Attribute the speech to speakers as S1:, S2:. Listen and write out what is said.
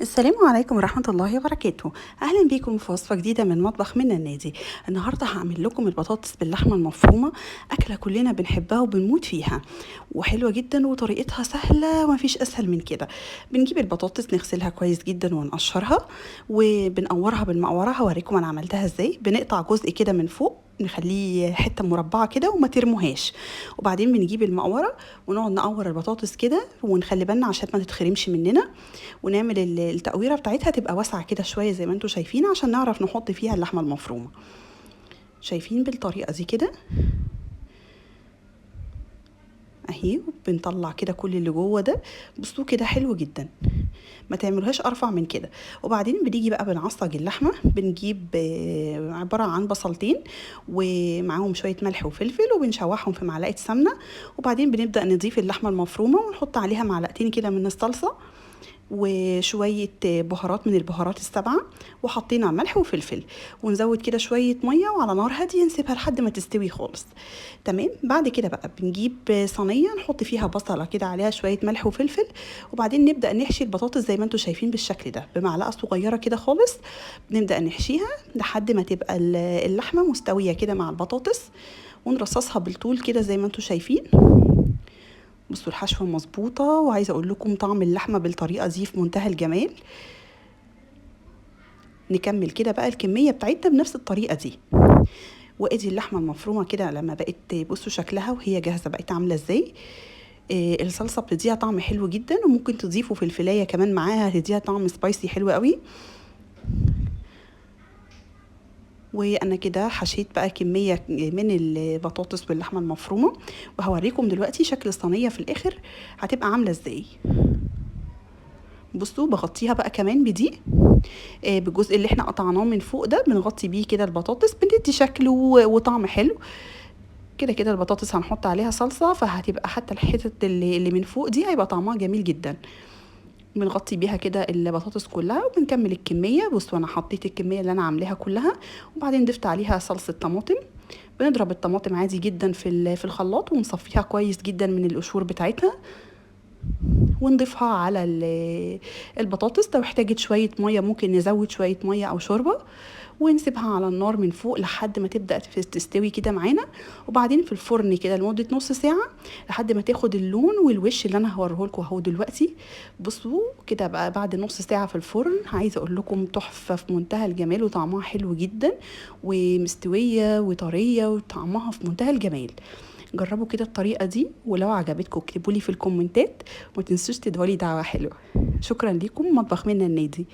S1: السلام عليكم ورحمة الله وبركاته. أهلا بيكم في وصفة جديدة من مطبخ من النادي. النهاردة هعمل لكم البطاطس باللحمة المفرومة، أكلة كلنا بنحبها وبنموت فيها وحلوة جدا وطريقتها سهلة ومفيش أسهل من كده. بنجيب البطاطس نغسلها كويس جدا ونقشرها وبنقورها بالمقورة. هوريكم أنا عملتها إزاي. بنقطع جزء كده من فوق نخليه حته مربعه كده وما ترموهاش، وبعدين بنجيب المقوره ونقعد نقور البطاطس كده ونخلي بالنا عشان ما تتخرمش مننا، ونعمل التقويره بتاعتها تبقى واسعه كده شويه زي ما انتم شايفين عشان نعرف نحط فيها اللحمه المفرومه. شايفين بالطريقه دي كده اهي، بنطلع كده كل اللي جوه ده. بصوا كده حلو جدا، ما تعملوهاش ارفع من كده. وبعدين بنيجي بقى بنعصج اللحمه، بنجيب عباره عن بصلتين ومعاهم شويه ملح وفلفل وبنشوحهم في معلقه سمنه، وبعدين بنبدا نضيف اللحمه المفرومه ونحط عليها معلقتين كده من الصلصه وشوية بهارات من البهارات السبعة، وحطينا ملح وفلفل، ونزود كده شوية مية وعلى نار هادية نسيبها لحد ما تستوي خالص. تمام. بعد كده بقى بنجيب صينية نحط فيها بصلة كده عليها شوية ملح وفلفل، وبعدين نبدأ نحشي البطاطس زي ما انتم شايفين بالشكل ده بمعلقة صغيرة كده خالص. بنبدأ نحشيها لحد ما تبقى اللحمة مستوية كده مع البطاطس، ونرصصها بالطول كده زي ما انتم شايفين. بصوا الحشوة مظبوطة، وعايزة اقول لكم طعم اللحمة بالطريقة دي في منتهى الجمال. نكمل كده بقى الكمية بتاعتنا بنفس الطريقة دي. وادي اللحمة المفرومة كده لما بقت، بصوا شكلها وهي جاهزة بقت عاملة ازاي. الصلصة بتديها طعم حلو جدا، وممكن تضيفوا فلفلاية كمان معاها هتديها طعم سبايسي حلو قوي. وانا كده حشيت بقى كمية من البطاطس باللحمة المفرومة، وهوريكم دلوقتي شكل الصينية في الاخر هتبقى عاملة ازاي. بصوا بغطيها بقى كمان بدي بالجزء اللي احنا قطعناه من فوق ده، بنغطي بيه كده البطاطس بندي شكل وطعم حلو. كده كده البطاطس هنحط عليها صلصة، فهتبقى حتى الحتت اللي من فوق دي هيبقى طعمها جميل جدا. بنغطي بيها كده البطاطس كلها وبنكمل الكمية. بصوا انا حطيت الكمية اللي انا عاملاها كلها، وبعدين ضفت عليها صلصة طماطم. بنضرب الطماطم عادي جدا في الخلاط ونصفيها كويس جدا من القشور بتاعتها، ونضيفها على البطاطس. لو احتاجت شوية مية ممكن نزود شوية مية او شوربة، ونسيبها على النار من فوق لحد ما تبدأ تستوي كده معانا، وبعدين في الفرن كده لمدة نص ساعة لحد ما تاخد اللون والوش اللي انا هوريه لكم اهو دلوقتي. بصوا كده بقى بعد نص ساعة في الفرن، عايزة اقول لكم تحفة في منتهى الجمال وطعمها حلو جدا ومستوية وطرية وطعمها في منتهى الجمال. جربوا كده الطريقة دي، ولو عجبتكم اكتبوا لي في الكومنتات، وما تنسوش تدعوا لي دعوة حلوة. شكرا لكم. مطبخ منا النادي.